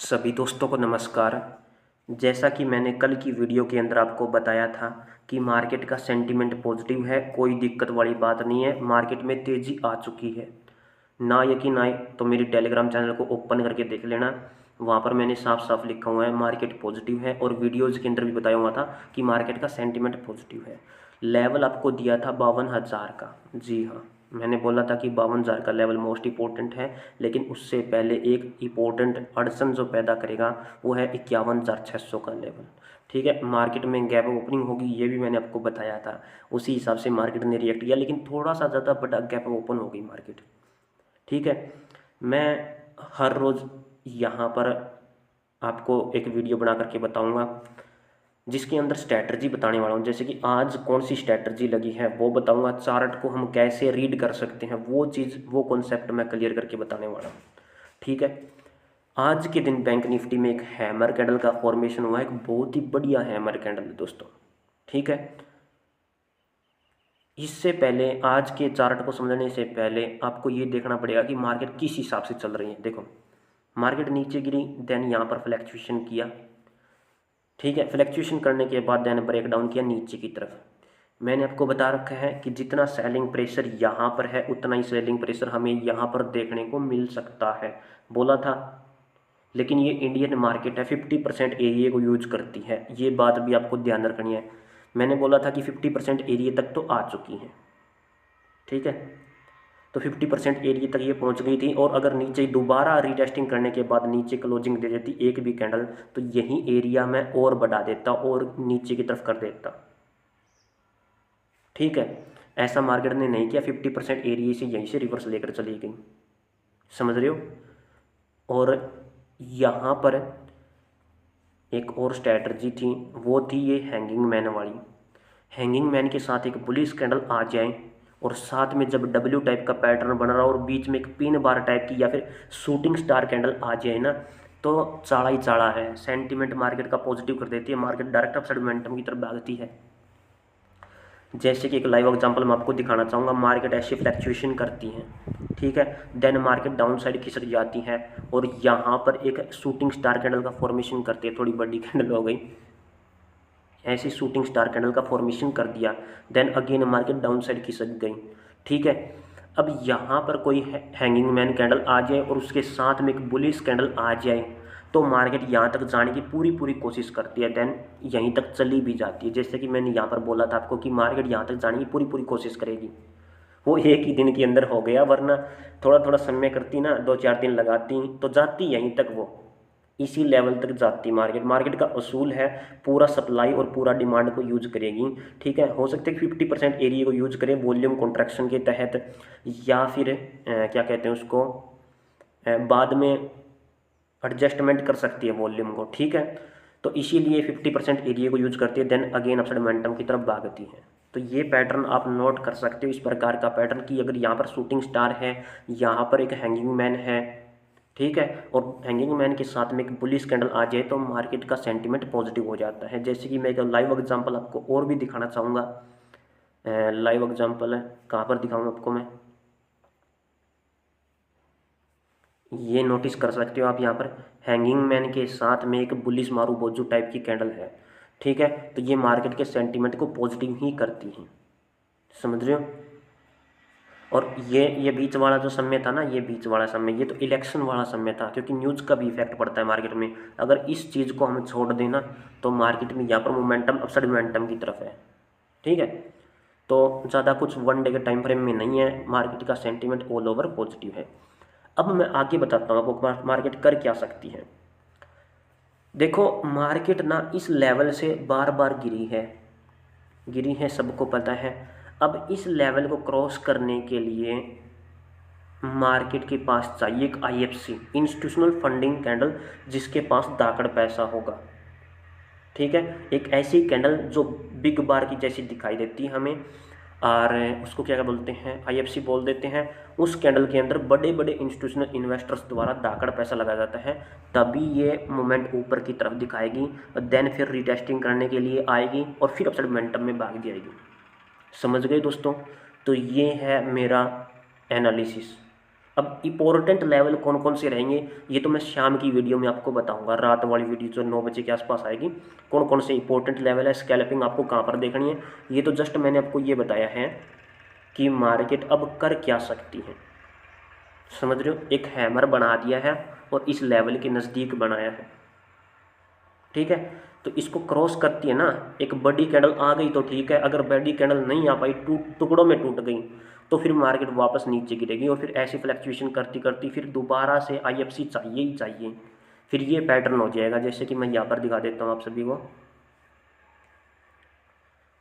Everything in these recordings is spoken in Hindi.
सभी दोस्तों को नमस्कार। जैसा कि मैंने कल की वीडियो के अंदर आपको बताया था कि मार्केट का सेंटीमेंट पॉजिटिव है, कोई दिक्कत वाली बात नहीं है, मार्केट में तेज़ी आ चुकी है। ना यकीन आए तो मेरी टेलीग्राम चैनल को ओपन करके देख लेना, वहाँ पर मैंने साफ साफ लिखा हुआ है मार्केट पॉजिटिव है, और वीडियोज़ के अंदर भी बताया हुआ था कि मार्केट का सेंटीमेंट पॉजिटिव है। लेवल आपको दिया था 52,000 का। जी हाँ, मैंने बोला था कि 52,000 का लेवल मोस्ट इंपॉर्टेंट है, लेकिन उससे पहले एक इम्पोर्टेंट अड़चन जो पैदा करेगा वो है 51,600 का लेवल। ठीक है, मार्केट में गैप ओपनिंग होगी, ये भी मैंने आपको बताया था। उसी हिसाब से मार्केट ने रिएक्ट किया, लेकिन थोड़ा सा ज़्यादा बड़ा गैप ओपन हो गई मार्केट। ठीक है, मैं हर रोज़ यहाँ पर आपको एक वीडियो बना करके बताऊँगा जिसके अंदर स्ट्रैटजी बताने वाला हूँ। जैसे कि आज कौन सी स्ट्रैटजी लगी है वो बताऊँगा, चार्ट को हम कैसे रीड कर सकते हैं वो चीज़, वो कॉन्सेप्ट मैं क्लियर करके बताने वाला हूँ। ठीक है, आज के दिन बैंक निफ्टी में एक हैमर कैंडल का फॉर्मेशन हुआ है, एक बहुत ही बढ़िया हैमर कैंडल है दोस्तों। ठीक है, इससे पहले आज के चार्ट को समझने से पहले आपको ये देखना पड़ेगा कि मार्केट किस हिसाब से चल रही है। देखो, मार्केट नीचे गिरी, देन यहाँ पर फ्लैक्चुएशन किया। ठीक है, फ्लैक्चुएशन करने के बाद देन ब्रेक डाउन किया नीचे की तरफ। मैंने आपको बता रखा है कि जितना सेलिंग प्रेशर यहाँ पर है उतना ही सेलिंग प्रेशर हमें यहाँ पर देखने को मिल सकता है, बोला था। लेकिन ये इंडियन मार्केट है, 50% एरिया को यूज करती है, ये बात भी आपको ध्यान रखनी है। मैंने बोला था कि 50% एरिया तक तो आ चुकी है। ठीक है, तो 50% एरिया तक ये पहुंच गई थी, और अगर नीचे दोबारा रीटेस्टिंग करने के बाद नीचे क्लोजिंग दे देती एक भी कैंडल, तो यही एरिया मैं और बढ़ा देता और नीचे की तरफ कर देता। ठीक है, ऐसा मार्केट ने नहीं किया, 50% एरिया से यहीं से रिवर्स लेकर चली गई, समझ रहे हो। और यहाँ पर एक और स्ट्रैटजी थी, वो थी ये हैंगिंग मैन वाली। हैंगिंग मैन के साथ एक बुलिश कैंडल आ जाए, और साथ में जब डब्ल्यू टाइप का पैटर्न बन रहा हो और बीच में एक पिन बार टाइप की या फिर शूटिंग स्टार कैंडल आ जाए ना, तो चाड़ा ही चाड़ा है, सेंटीमेंट मार्केट का पॉजिटिव कर देती है, मार्केट डायरेक्ट अपसाइड मोमेंटम की तरफ भागती है। जैसे कि एक लाइव एग्जांपल मैं आपको दिखाना चाहूँगा, मार्केट ऐसी फ्लैक्चुएशन करती है। ठीक है, देन मार्केट डाउन साइड खिसक जाती है, और यहाँ पर एक शूटिंग स्टार कैंडल का फॉर्मेशन करती है, थोड़ी बड़ी कैंडल हो गई, ऐसी शूटिंग स्टार कैंडल का फॉर्मेशन कर दिया, then again market down side खिसक गई। ठीक है, अब यहाँ पर कोई हैंगिंग मैन कैंडल आ जाए और उसके साथ में एक बुलिश कैंडल आ जाए, तो मार्केट यहाँ तक जाने की पूरी पूरी कोशिश करती है, देन यहीं तक चली भी जाती है। जैसे कि मैंने यहाँ पर बोला था आपको कि मार्केट यहाँ तक जाने की पूरी पूरी कोशिश करेगी, वो एक ही दिन के अंदर हो गया, वरना थोड़ा थोड़ा समय करती ना, 2-4 दिन लगाती तो जाती यहीं तक, वो इसी लेवल तक जाती मार्केट। मार्केट का असूल है पूरा सप्लाई और पूरा डिमांड को यूज करेगी। ठीक है, हो सकता है 50% एरिया को यूज करें वॉल्यूम कॉन्ट्रैक्शन के तहत, या फिर क्या कहते हैं उसको, बाद में एडजस्टमेंट कर सकती है वॉल्यूम को। ठीक है, तो इसीलिए 50% एरिया को यूज करती है, देन अगेन अपसाइड मोमेंटम की तरफ भागती है। तो ये पैटर्न आप नोट कर सकते हो, इस प्रकार का पैटर्न कि अगर यहाँ पर शूटिंग स्टार है, यहाँ पर एक हैंगिंग मैन है, ठीक है, और हैंगिंग मैन के साथ में एक बुलिश कैंडल आ जाए, तो मार्केट का सेंटीमेंट पॉजिटिव हो जाता है। जैसे कि मैं एक लाइव एग्जांपल आपको और भी दिखाना चाहूँगा। लाइव एग्जांपल है, कहाँ पर दिखाऊँ आपको मैं, ये नोटिस कर सकते हो आप, यहाँ पर हैंगिंग मैन के साथ में एक बुलिश मारू बोजू टाइप की कैंडल है। ठीक है, तो ये मार्केट के सेंटीमेंट को पॉजिटिव ही करती हैं, समझ रहे हो। और ये बीच वाला जो समय था ना, ये बीच वाला समय, ये तो इलेक्शन वाला समय था, क्योंकि न्यूज़ का भी इफेक्ट पड़ता है मार्केट में। अगर इस चीज़ को हम छोड़ देना, तो मार्केट में यहाँ पर मोमेंटम अपसाइड मोमेंटम की तरफ है। ठीक है, तो ज़्यादा कुछ वन डे के टाइम फ्रेम में नहीं है, मार्केट का सेंटीमेंट ऑल ओवर पॉजिटिव है। अब मैं आगे बताता हूँ आपको मार्केट कर क्या सकती है। देखो, मार्केट ना इस लेवल से बार बार गिरी है, सबको पता है। अब इस लेवल को क्रॉस करने के लिए मार्केट के पास चाहिए एक आईएफसी, इंस्टीट्यूशनल फंडिंग कैंडल, जिसके पास दाकड़ पैसा होगा। ठीक है, एक ऐसी कैंडल जो बिग बार की जैसी दिखाई देती है हमें, और उसको क्या क्या बोलते हैं, आईएफसी बोल देते हैं। उस कैंडल के अंदर बड़े बड़े इंस्टीट्यूशनल इन्वेस्टर्स द्वारा दाकड़ पैसा लगाया जाता है, तभी ये मोमेंट ऊपर की तरफ दिखाएगी, देन फिर रिटेस्टिंग करने के लिए आएगी, और फिर अपसाइड मोमेंटम में भाग जाएगी। समझ गए दोस्तों। तो ये है मेरा एनालिसिस। अब इम्पोर्टेंट लेवल कौन कौन से रहेंगे ये तो मैं शाम की वीडियो में आपको बताऊंगा, रात वाली वीडियो जो 9 बजे के आसपास आएगी, कौन कौन से इंपॉर्टेंट लेवल है, स्कैल्पिंग आपको कहाँ पर देखनी है। ये तो जस्ट मैंने आपको ये बताया है कि मार्केट अब कर क्या सकती है, समझ रहे हो, एक हैमर बना दिया है और इस लेवल के नज़दीक बनाया है, ठीक है। तो इसको क्रॉस करती है ना, एक बड़ी कैंडल आ गई तो ठीक है, अगर बड़ी कैंडल नहीं आ पाई, टुकड़ों में टूट गई, तो फिर मार्केट वापस नीचे गिरेगी और फिर ऐसी फ्लैक्चुएशन करती करती फिर दोबारा से आईएफसी चाहिए ही चाहिए, फिर ये पैटर्न हो जाएगा। जैसे कि मैं यहाँ पर दिखा देता हूँ आप सभी को,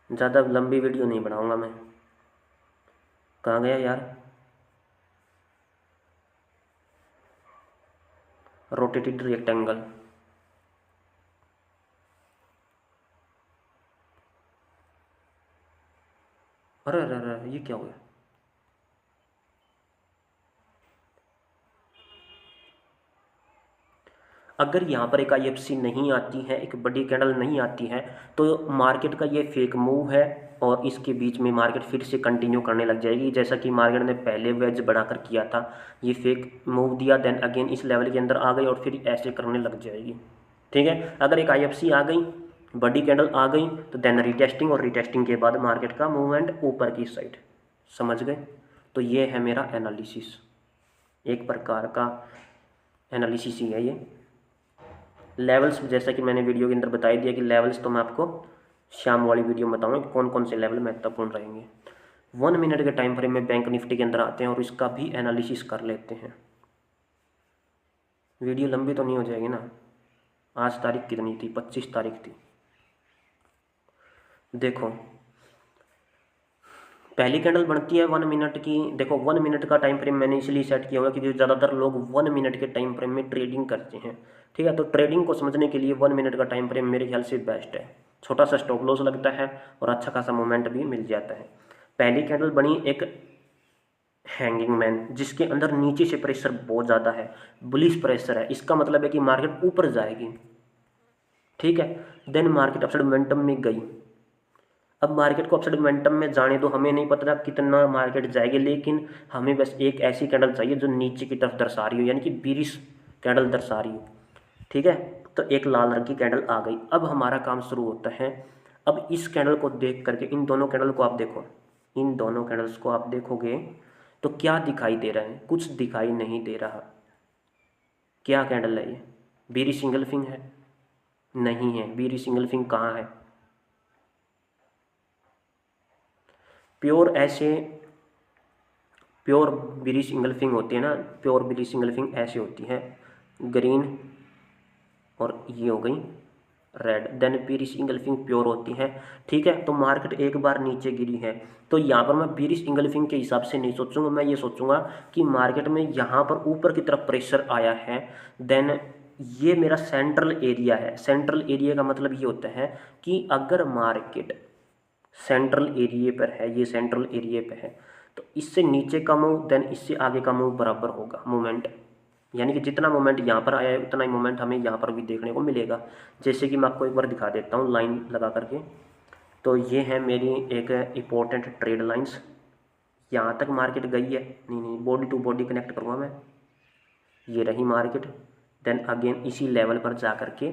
ज़्यादा लंबी वीडियो नहीं बनाऊँगा मैं, कहाँ गया यार, रोटेटेड रेक्टेंगल, अरे अरे अरे ये क्या हो गया। अगर यहाँ पर एक आईएफसी नहीं आती है, एक बड़ी कैंडल नहीं आती है, तो मार्केट का ये फेक मूव है और इसके बीच में मार्केट फिर से कंटिन्यू करने लग जाएगी, जैसा कि मार्केट ने पहले वेज बढ़ाकर किया था, ये फेक मूव दिया, देन अगेन इस लेवल के अंदर आ गई और फिर ऐसे करने लग जाएगी, ठीक है। अगर एक आईएफसी आ गई, बड़ी कैंडल आ गई, तो देन रिटेस्टिंग, और रिटेस्टिंग के बाद मार्केट का मूवमेंट ऊपर की साइड, समझ गए। तो ये है मेरा एनालिसिस, एक प्रकार का एनालिसिस ही है ये। लेवल्स जैसा कि मैंने वीडियो के अंदर बता दिया कि लेवल्स तो मैं आपको शाम वाली वीडियो में बताऊंगा कौन कौन से लेवल महत्वपूर्ण रहेंगे। 1 मिनट के टाइम फ्रेम में बैंक निफ्टी के अंदर आते हैं और इसका भी एनालिसिस कर लेते हैं। वीडियो लंबी तो नहीं हो जाएगी ना, आज तारीख कितनी थी, 25 तारीख थी। देखो पहली कैंडल बनती है 1 मिनट की, देखो 1 मिनट का टाइम फ्रेम मैंने इसलिए सेट किया हुआ क्योंकि ज़्यादातर लोग 1 मिनट के टाइम फ्रेम में ट्रेडिंग करते हैं, ठीक है। तो ट्रेडिंग को समझने के लिए 1 मिनट का टाइम फ्रेम मेरे ख्याल से बेस्ट है, छोटा सा स्टॉप लॉस लगता है और अच्छा खासा मोमेंट भी मिल जाता है। पहली कैंडल बनी एक हैंगिंग मैन, जिसके अंदर नीचे से प्रेशर बहुत ज़्यादा है, बुलिश प्रेशर है, इसका मतलब है कि मार्केट ऊपर जाएगी, ठीक है। देन मार्केट अपसाइड मोमेंटम में गई। अब मार्केट को अपसाइड मोमेंटम में जाने दो, हमें नहीं पता कितना मार्केट जाएगी, लेकिन हमें बस एक ऐसी कैंडल चाहिए जो नीचे की तरफ दर्शा रही हो, यानी कि बीरिश कैंडल दर्शा रही हो, ठीक है। तो एक लाल रंग की कैंडल आ गई, अब हमारा काम शुरू होता है। अब इस कैंडल को देख करके, इन दोनों कैंडल को आप देखो, इन दोनों कैंडल्स को आप देखोगे तो क्या दिखाई दे रहा है, कुछ दिखाई नहीं दे रहा। क्या कैंडल है ये, बीरी सिंगल फिंग है? नहीं है, बीरी सिंगल फिंग कहाँ है? प्योर ऐसे प्योर बीरी सिंगल फिंग होती है ना, प्योर बीरी सिंगल फिंग ऐसे होती है, ग्रीन और ये हो गई red, then bearish engulfing pure होती है, ठीक है। तो मार्केट एक बार नीचे गिरी है, तो यहाँ पर मैं बीरिश इंगल्फिंग के हिसाब से नहीं सोचूंगा, मैं ये सोचूंगा कि मार्केट में यहाँ पर ऊपर की तरफ प्रेशर आया है, देन ये मेरा सेंट्रल एरिया है। सेंट्रल एरिया का मतलब ये होता है कि अगर मार्केट सेंट्रल एरिया पर है, ये सेंट्रल एरिया पे है, तो इससे नीचे का मूव देन इससे आगे का मूव बराबर होगा मूवमेंट, यानी कि जितना मोमेंट यहाँ पर आया है उतना ही मोमेंट हमें यहाँ पर भी देखने को मिलेगा। जैसे कि मैं आपको एक बार दिखा देता हूँ लाइन लगा करके, तो ये है मेरी एक इम्पोर्टेंट ट्रेड लाइंस, यहाँ तक मार्केट गई है, नहीं बॉडी टू बॉडी कनेक्ट करूँगा मैं, ये रही मार्केट, देन अगेन इसी लेवल पर जा कर के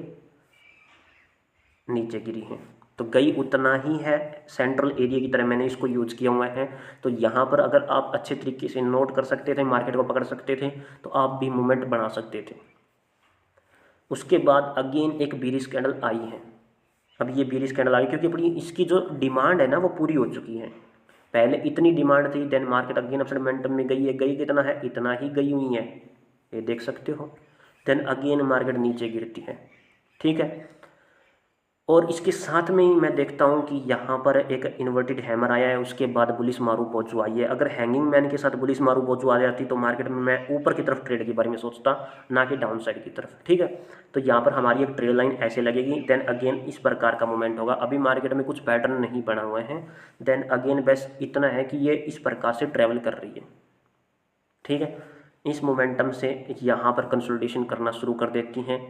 नीचे गिरी है, तो गई उतना ही है, सेंट्रल एरिया की तरह मैंने इसको यूज किया हुआ है। तो यहाँ पर अगर आप अच्छे तरीके से नोट कर सकते थे, मार्केट को पकड़ सकते थे, तो आप भी मूवमेंट बना सकते थे। उसके बाद अगेन एक बीरिश कैंडल आई है, अब ये बीरिश कैंडल आई क्योंकि अपनी इसकी जो डिमांड है ना वो पूरी हो चुकी है, पहले इतनी डिमांड थी, then market again upside momentum में गई है, गई कितना है, इतना ही गई हुई है, ये देख सकते हो, देन अगेन मार्केट नीचे गिरती है, ठीक है। और इसके साथ में ही मैं देखता हूँ कि यहाँ पर एक इन्वर्टेड हैमर आया है, उसके बाद बुलिश मारू बोझू आई है। अगर हैंगिंग मैन के साथ बुलिश मारू बोझू आ जाती तो मार्केट में मैं ऊपर की तरफ ट्रेड के बारे में सोचता, ना कि डाउन साइड की तरफ, ठीक है। तो यहाँ पर हमारी एक ट्रेड लाइन ऐसे लगेगी, देन अगेन इस प्रकार का मूवमेंट होगा। अभी मार्केट में कुछ पैटर्न नहीं बना हुए हैं, देन अगेन बस इतना है कि ये इस प्रकार से ट्रेवल कर रही है, ठीक है। इस मोमेंटम से यहाँ पर कंसोलिडेशन करना शुरू कर देती हैं,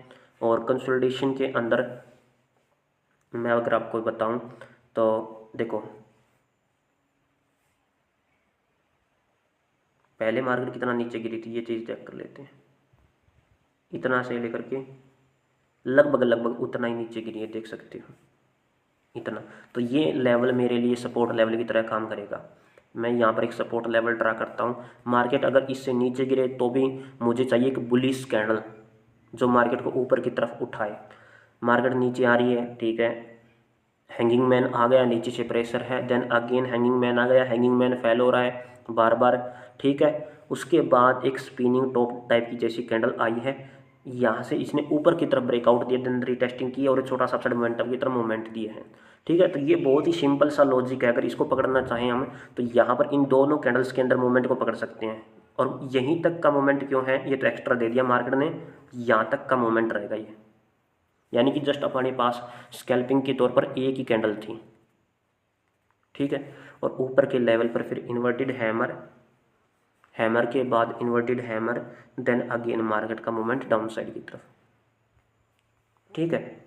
और कंसोलिडेशन के अंदर मैं अगर आपको बताऊं तो देखो पहले मार्केट कितना नीचे गिरी थी ये चीज़ चेक कर लेते हैं। इतना से लेकर के लगभग लगभग उतना ही नीचे गिरी है, देख सकते हो इतना। तो ये लेवल मेरे लिए सपोर्ट लेवल की तरह काम करेगा। मैं यहाँ पर एक सपोर्ट लेवल ड्रा करता हूँ। मार्केट अगर इससे नीचे गिरे तो भी मुझे चाहिए एक बुलिश कैंडल जो मार्केट को ऊपर की तरफ उठाए। मार्केट नीचे आ रही है, ठीक है, हैंगिंग मैन आ गया, नीचे से प्रेशर है, देन अगेन हैंगिंग मैन आ गया, हैंगिंग मैन फेल हो रहा है बार बार, ठीक है। उसके बाद एक स्पिनिंग टॉप टाइप की जैसी कैंडल आई है, यहाँ से इसने ऊपर की तरफ ब्रेकआउट दिया, देन रीटेस्टिंग की और एक छोटा सा अपसाइड मोमेंटम की तरफ मूवमेंट दिए हैं, ठीक है। तो ये बहुत ही सिंपल सा लॉजिक है। अगर इसको पकड़ना चाहें हम तो यहाँ पर इन दोनों कैंडल्स के अंदर मूवमेंट को पकड़ सकते हैं। और यहीं तक का मूवमेंट क्यों है, ये तो एक्स्ट्रा दे दिया मार्केट ने, यहाँ तक का मूवमेंट रहेगा ये, यानी कि जस्ट अपने पास स्कैल्पिंग के तौर पर एक ही कैंडल थी, ठीक है। और ऊपर के लेवल पर फिर इन्वर्टेड हैमर, हैमर के बाद inverted hammer, then again market का मूवमेंट डाउन साइड की तरफ, ठीक है।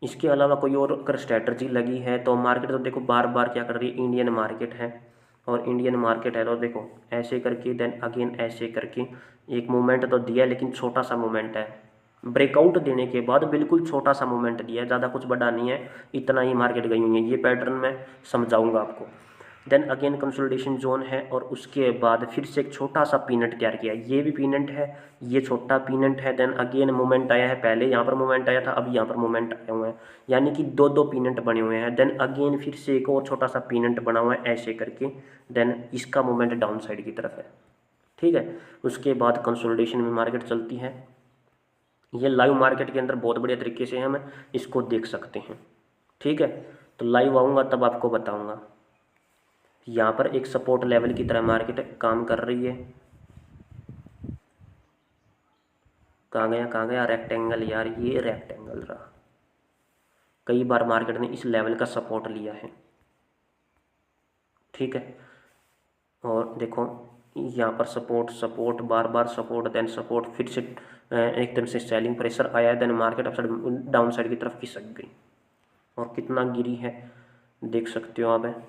इसके अलावा कोई और अगर स्ट्रैटेजी लगी है तो मार्केट तो देखो बार बार क्या कर रही है, इंडियन मार्केट है और इंडियन मार्केट है तो देखो ऐसे करके देन अगेन ऐसे करके एक मूवमेंट तो दिया लेकिन छोटा सा मूवमेंट है। ब्रेकआउट देने के बाद बिल्कुल छोटा सा मूवमेंट दिया है, ज़्यादा कुछ बड़ा नहीं है, इतना ही मार्केट गई हुई है। ये पैटर्न मैं समझाऊंगा आपको। देन अगेन कंसोलिडेशन जोन है और उसके बाद फिर से एक छोटा सा पीनट तैयार किया, ये भी पीनट है, ये छोटा पीनट है। देन अगेन मूवमेंट आया है, पहले यहाँ पर मूवमेंट आया था, अब यहाँ पर मूवमेंट आए हुए हैं, यानी कि दो दो पीनट बने हुए हैं। देन अगेन फिर से एक और छोटा सा पीनट बना हुआ है ऐसे करके, देन इसका मूवमेंट डाउन साइड की तरफ है, ठीक है। उसके बाद कंसोलिडेशन में मार्केट चलती है। ये लाइव मार्केट के अंदर बहुत बढ़िया तरीके से हम इसको देख सकते हैं, ठीक है। तो लाइव आऊँगा तब आपको बताऊँगा। यहाँ पर एक सपोर्ट लेवल की तरह मार्केट काम कर रही है। कहाँ गया रेक्टेंगल, यार ये रेक्टेंगल रहा। कई बार मार्केट ने इस लेवल का सपोर्ट लिया है, ठीक है। और देखो यहाँ पर सपोर्ट सपोर्ट बार बार सपोर्ट, देन सपोर्ट, फिर से एकदम से सेलिंग प्रेशर आया, then market upside down side की तरफ खिसक गई और कितना गिरी है देख सकते हो आप।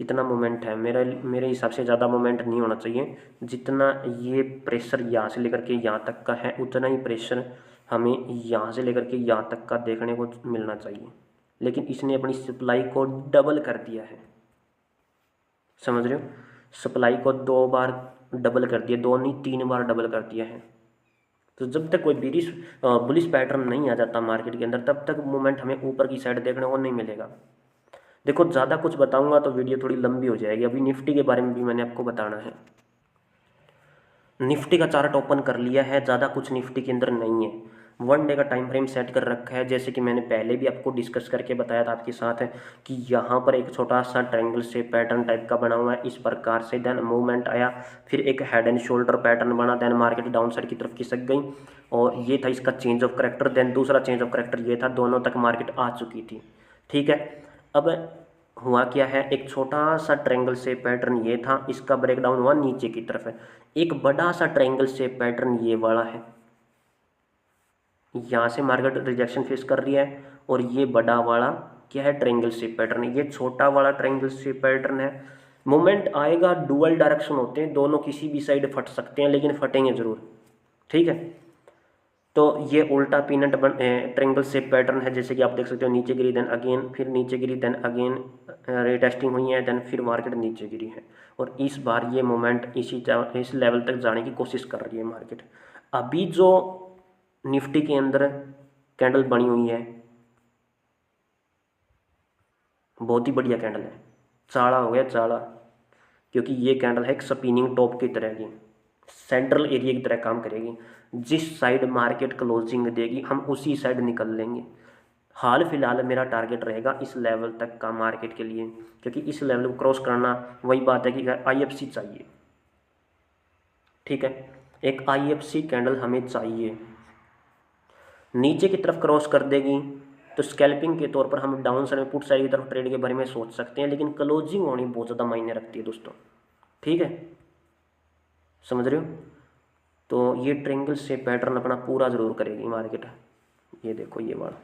कितना मोमेंट है, मेरे हिसाब से ज़्यादा मोमेंट नहीं होना चाहिए। जितना ये प्रेशर यहाँ से लेकर के यहाँ तक का है उतना ही प्रेशर हमें यहाँ से लेकर के यहाँ तक का देखने को मिलना चाहिए, लेकिन इसने अपनी सप्लाई को डबल कर दिया है, समझ रहे हो। सप्लाई को 2 बार डबल कर दिया, 2 नहीं 3 बार डबल कर दिया है। तो जब तक कोई बुलिश पैटर्न नहीं आ जाता मार्केट के अंदर तब तक मूवमेंट हमें ऊपर की साइड देखने को नहीं मिलेगा। देखो ज़्यादा कुछ बताऊंगा तो वीडियो थोड़ी लंबी हो जाएगी, अभी निफ्टी के बारे में भी मैंने आपको बताना है। निफ्टी का चार्ट ओपन कर लिया है, ज़्यादा कुछ निफ्टी के अंदर नहीं है। 1 डे का टाइम फ्रेम सेट कर रखा है, जैसे कि मैंने पहले भी आपको डिस्कस करके बताया था आपके साथ है कि यहाँ पर एक छोटा सा ट्रायंगल से पैटर्न टाइप का बना हुआ है इस प्रकार से। देन मूवमेंट आया, फिर एक हेड एंड शोल्डर पैटर्न बना, देन मार्केट डाउन साइड की तरफ खिसक गई और ये था इसका चेंज ऑफ करेक्टर। देन दूसरा चेंज ऑफ करेक्टर ये था, दोनों तक मार्केट आ चुकी थी, ठीक है। अब हुआ क्या है, एक छोटा सा ट्रायंगल से पैटर्न ये था, इसका ब्रेकडाउन हुआ नीचे की तरफ है। एक बड़ा सा ट्रायंगल से पैटर्न ये वाला है, यहाँ से मार्केट रिजेक्शन फेस कर रही है और ये बड़ा वाला क्या है, ट्रायंगल शेप पैटर्न है। ये छोटा वाला ट्रायंगल शेप पैटर्न है। मोमेंट आएगा, डुअल डायरेक्शन होते हैं, दोनों किसी भी साइड फट सकते हैं लेकिन फटेंगे जरूर, ठीक है। तो ये उल्टा पीनट ट्रायंगल शेप पैटर्न है, जैसे कि आप देख सकते हो, नीचे गिरी देन अगेन, फिर नीचे गिरी देन अगेन रीटेस्टिंग हुई है, देन फिर मार्केट नीचे गिरी है और इस बार ये मोमेंट इस लेवल तक जाने की कोशिश कर रही है मार्केट। अभी जो निफ्टी के अंदर कैंडल बनी हुई है बहुत ही बढ़िया कैंडल है, चाड़ा हो गया चाड़ा, क्योंकि ये कैंडल है एक स्पिनिंग टॉप की तरह की, सेंट्रल एरिया की तरह काम करेगी। जिस साइड मार्केट क्लोजिंग देगी हम उसी साइड निकल लेंगे। हाल फिलहाल मेरा टारगेट रहेगा इस लेवल तक का मार्केट के लिए, क्योंकि इस लेवल को क्रॉस करना वही बात है कि आईएफसी चाहिए, ठीक है। एक आईएफसी कैंडल हमें चाहिए, नीचे की तरफ क्रॉस कर देगी तो स्कैल्पिंग के तौर पर हम डाउन साइड में पुट साइड की तरफ ट्रेड के बारे में सोच सकते हैं, लेकिन क्लोजिंग होनी बहुत ज़्यादा मायने रखती है दोस्तों, ठीक है, समझ रहे हो। तो ये ट्रायंगल से पैटर्न अपना पूरा जरूर करेगी मार्केट। ये देखो ये वाला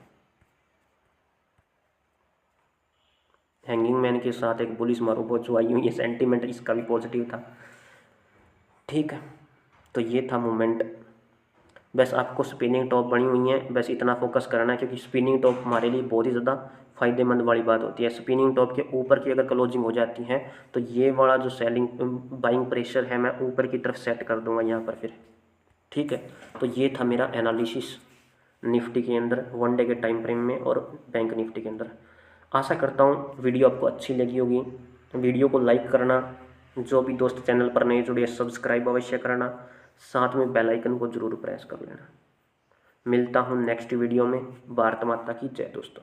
हैंगिंग मैन के साथ एक बुलिश मारूबो जो आई हुई है, सेंटीमेंट इसका भी पॉजिटिव था। ठीक है, तो ये था मूवमेंट। बस आपको स्पिनिंग टॉप बनी हुई है, बस इतना फोकस करना है, क्योंकि स्पिनिंग टॉप हमारे लिए बहुत ही ज़्यादा फ़ायदेमंद वाली बात होती है। स्पिनिंग टॉप के ऊपर की अगर क्लोजिंग हो जाती है तो ये वाला जो सेलिंग बाइंग प्रेशर है मैं ऊपर की तरफ सेट कर दूंगा यहाँ पर फिर। ठीक है, तो ये था मेरा एनालिसिस निफ्टी के अंदर, वन डे के टाइम फ्रेम में और बैंक निफ्टी के अंदर। आशा करता हूँ वीडियो आपको अच्छी लगी होगी। वीडियो को लाइक करना, जो भी दोस्त चैनल पर नए जुड़े सब्सक्राइब अवश्य करना, साथ में बेल आइकन को जरूर प्रेस कर लेना। मिलता हूँ नेक्स्ट वीडियो में। भारत माता की जय दोस्तों।